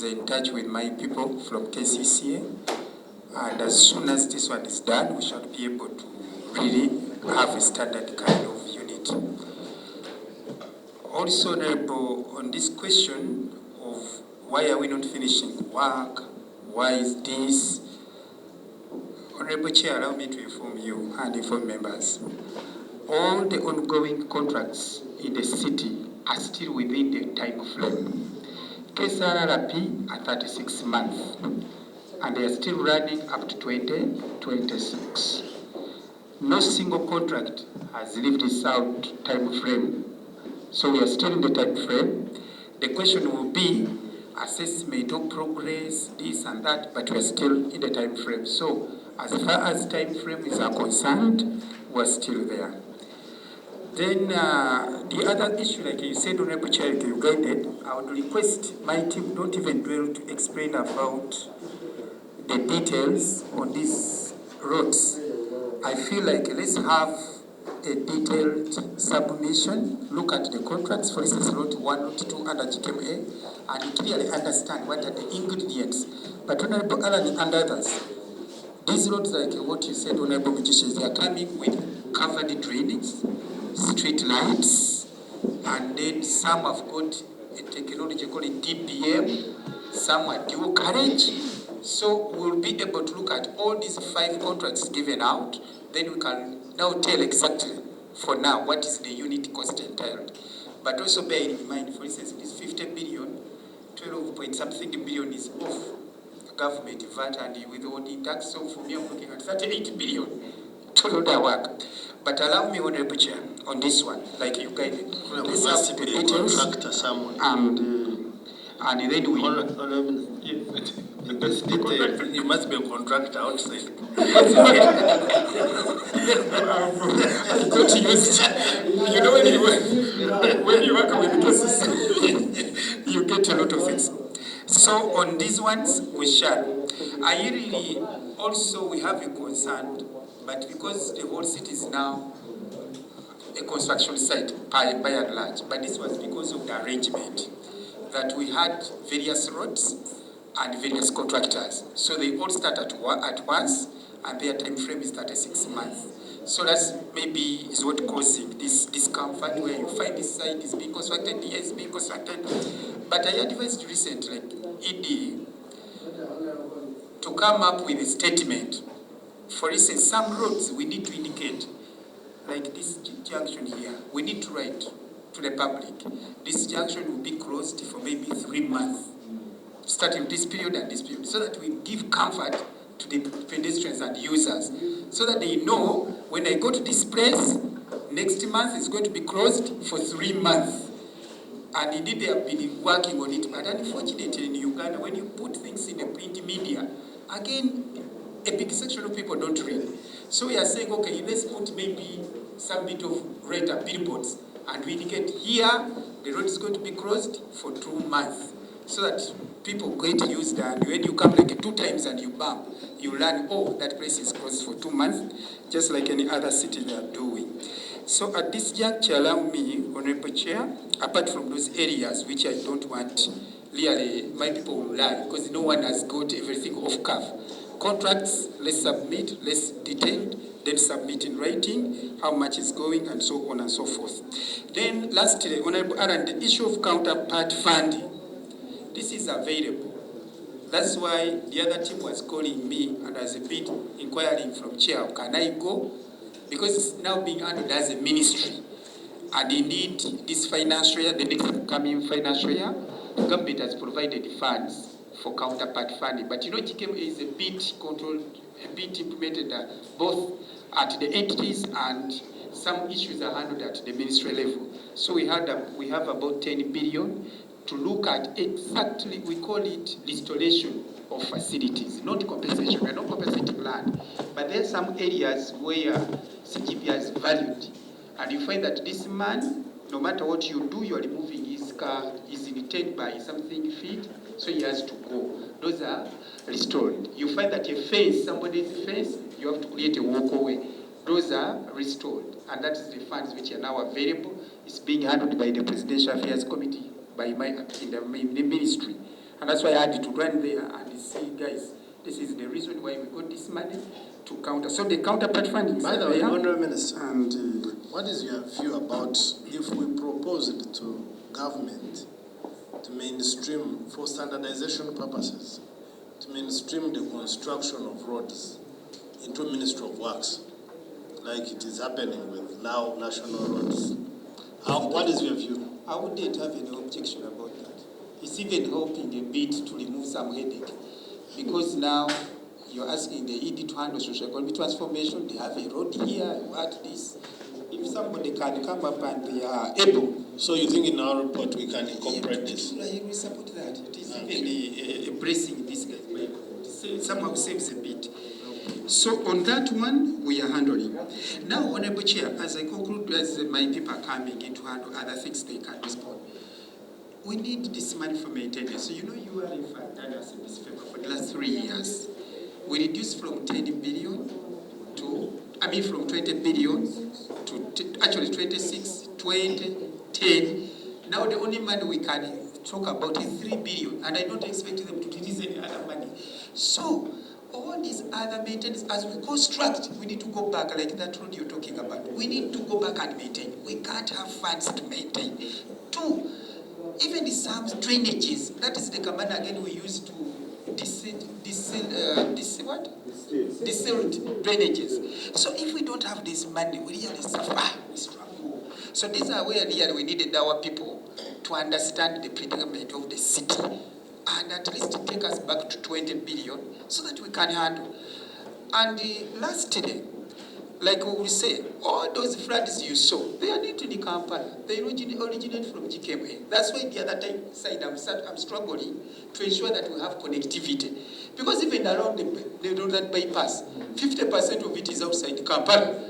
is in touch with my people from KCCA, and as soon as this one is done, we shall be able to really have a standard kind of unit. Also, Honorable, on this question of why are we not finishing work, why is this? Honorable Chair, allow me to inform you and inform members. All the ongoing contracts in the city are still within the time frame. KCRRP are 36 months, and they are still running up to 2026. No single contract has lived this out time frame. So we are still in the time frame. The question will be assessment of progress, this and that, but we are still in the time frame. So as far as time frames are concerned, we are still there. Then the other issue, like you said, Honorable Chair, you guided, I would request my team don't even dwell to explain about the details on these roads. I feel like let's have a detailed submission, look at the contracts, for instance, Road 1, Road 2 under GKMA, and clearly understand what are the ingredients. But Honorable Alan and others, these roads, like what you said, Honorable Magicians, they are coming with covered drainage, street lights, and then some have got a technology called DPM, some are dual carriage. So we'll be able to look at all these 5 contracts given out, then we can now tell exactly, for now, what is the unit cost entailed. But also bear in mind, for instance, this 50 billion, 12 point something billion is off government VAT and with all the tax. So for me, I'm looking at 38 billion to do the work. But allow me, Honorable Chair, on this one, like you guided, let's have the details, and then we... The best detail, you must be a contractor outside. I got used. You know, when you work with cases, you get a lot of things. So on these ones, we shall. I really also, we have a concern, but because the whole city is now a construction site by and large, but this was because of the arrangement that we had various roads and various contractors. So they all start at once, and their time frame is 36 months. So that's maybe is what causing this discomfort where you find this site is being constructed, here is being constructed. But I advised recently, ED, to come up with a statement. For instance, some roads we need to indicate, like this junction here, we need to write to the public, this junction will be closed for maybe 3 months, starting this period and this period, so that we give comfort to the pedestrians and users, so that they know when I go to this place, next month it's going to be closed for 3 months. And indeed they have been working on it, but unfortunately in Uganda, when you put things in the print media, again, a big section of people don't read. So we are saying, okay, let's put maybe some bit of red billboards, and we indicate here, the road is going to be closed for 2 months, so that people get used, and when you come like 2 times and you bump, you learn, oh, that place is closed for 2 months, just like any other city they are doing. So at this juncture, allow me, Honorable Chair, apart from those areas which I don't want, really, my people will learn, because no one has got everything off cuff. Contracts, let's submit, let's detail, then submit in writing, how much is going, and so on and so forth. Then lastly, Honorable Aaron, the issue of counterpart funding. This is available. That's why the other team was calling me and as a bit inquiring from Chair, can I go? Because it's now being handled as a ministry. And indeed, this financial year, the next coming financial year, the government has provided funds for counterpart funding. But you know, GKM is a bit controlled, a bit implemented both at the entities, and some issues are handled at the ministry level. So we have about 10 billion to look at exactly, we call it restoration of facilities, not compensation. We are not compensating land. But there are some areas where CGP has valued, and you find that this man, no matter what you do, you are removing his car, is retained by something feet, so he has to go. Those are restored. You find that a fence, somebody's fence, you have to create a walkway. Those are restored, and that is the funds which are now available. It's being handled by the Presidential Affairs Committee, by in the ministry, And that's why I had to run there and say, guys, this is the reason why we got this money to counter. So the counterpart funding. By the way, Honourable Minister, and what is your view about if we proposed to government to mainstream, for standardization purposes, to mainstream the construction of roads into Ministry of Works, like it is happening with now national roads? What is your view? I wouldn't have any objection about that. It's even helping a bit to remove some headache. Because now you're asking the ED to handle socio-economic transformation, they have a road here, what this. If somebody can come up and they are able. So you think in our report we can incorporate this? We support that. It is even a blessing in this case. It somehow saves a bit. So on that one, we are handling. Now, Honourable Chair, as I conclude, as my people are coming in to handle other things they can respond, we need this money for maintenance. So you know you are in fact done us in this favor for the last 3 years. We reduced from 10 billion to, from 20 billion to actually 26, 20, 10. Now the only money we can talk about is 3 billion, and I don't expect them to release any other money. So all these other maintenance, as we construct, we need to go back, like that road you're talking about. We need to go back and maintain. We can't have funds to maintain. 2, even the some drainages, that is the command again we use to distilled drainages. So if we don't have this money, we really suffer, we struggle. So these are where really we needed our people to understand the predicament of the city and at least take us back to 20 billion so that we can handle. And lastly, like we say, all those floods you saw, they are not in Kampala. They originate from GKMA. That's why the other side I'm struggling to ensure that we have connectivity. Because even around the northern bypass, 50% of it is outside Kampala.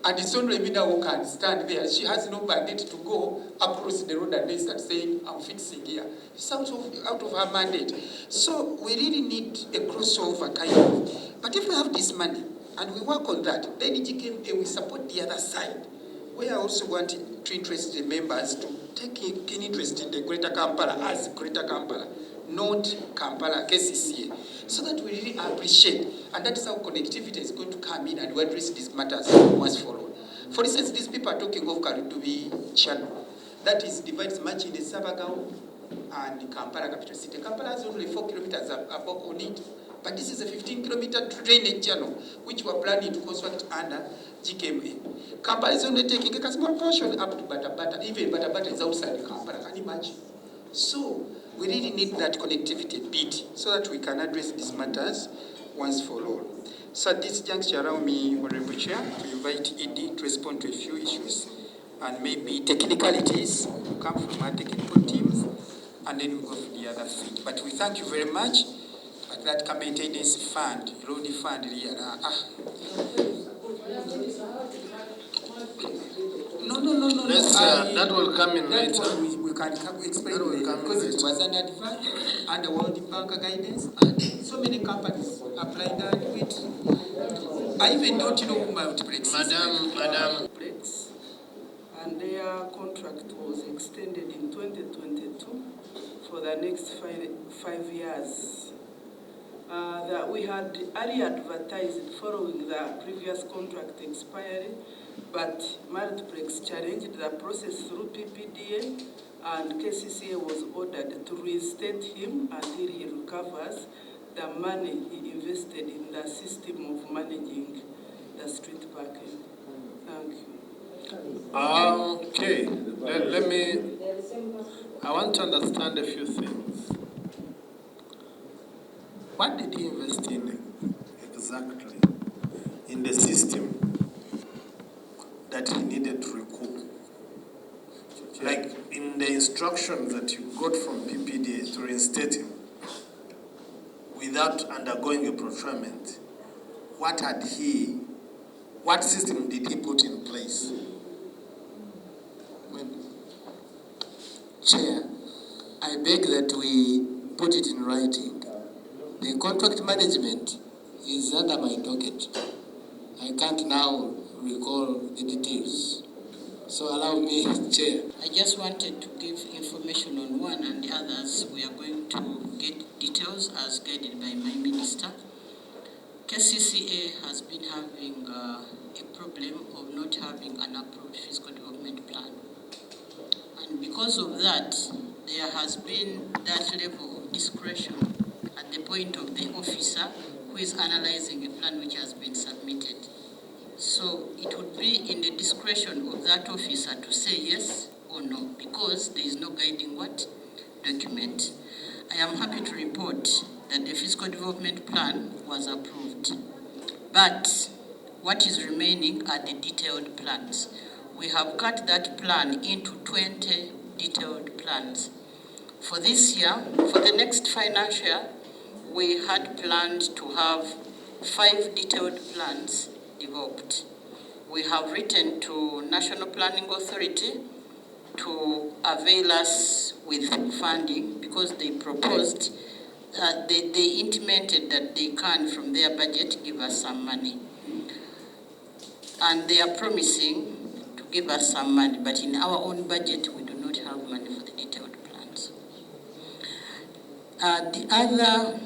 And it's only Mina who can stand there. She has no mandate to go across the road and then start saying, I'm fixing here. It's out of her mandate. So we really need a crossover kind of. But if we have this money, and we work on that, then we support the other side. We are also wanting to interest the members to take keen interest in the Greater Kampala as Greater Kampala, not Kampala KCCA, so that we really appreciate. And that is how connectivity is going to come in and we address these matters once for all. For instance, these people are talking of Karudubi channel. That is divides much in the Sabagao and the Kampala capital city. Kampala has only 4 kilometers above on it. But this is a 15-kilometer drainage channel, which we are planning to construct under GKMA. Kampala is only taking a small portion up to Batabata. Even Batabata is outside Kampala. Can you imagine? So we really need that connectivity bit so that we can address these matters once for all. So at this juncture, allow me, Honourable Chair, to invite ED to respond to a few issues and maybe technicalities will come from our technical teams, and then we'll go to the other thing. But we thank you very much. But that maintenance fund, road fund, No. That will come in later. We can explain later because it was an advance under World Bank guidance, and so many companies apply that with. I even don't know who multiplex. Madam. And their contract was extended in 2022 for the next 5 years. That we had early advertised following the previous contract expiry, but Multiplex challenged the process through PPDA, and KCCA was ordered to reinstate him until he recovers the money he invested in the system of managing the street parking. Thank you. Okay, I want to understand a few things. What did he invest in exactly in the system that he needed to recoup? Like in the instructions that you got from PPDA to reinstate him without undergoing a procurement, what system did he put in place? Chair, I beg that we put it in writing. The contract management is under my docket. I can't now recall the details. So allow me, Chair. I just wanted to give information on one, and the others we are going to get details as guided by my minister. KCCA has been having a problem of not having an approved fiscal development plan. And because of that, there has been that level of discretion at the point of the officer who is analyzing a plan which has been submitted. So it would be in the discretion of that officer to say yes or no, because there is no guiding document. I am happy to report that the fiscal development plan was approved. But what is remaining are the detailed plans. We have cut that plan into 20 detailed plans. For this year, for the next financial year, we had planned to have 5 detailed plans developed. We have written to National Planning Authority to avail us with funding because they proposed, they intimated that they can, from their budget, give us some money. And they are promising to give us some money, but in our own budget, we do not have money for the detailed plans. The other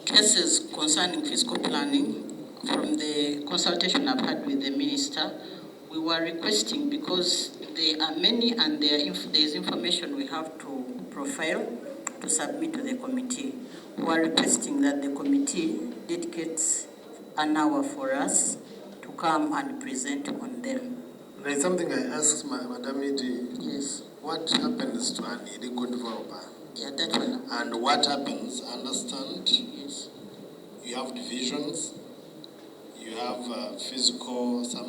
cases concerning fiscal planning, from the consultation I've had with the minister, we were requesting, because there are many and there is information we have to profile to submit to the committee. We are requesting that the committee dedicates an hour for us to come and present on them. There is something I asked Madam ED. Yes. What happens to an illegal developer? Yeah, that one. And what happens, understand, Yes. you have divisions, you have physical, some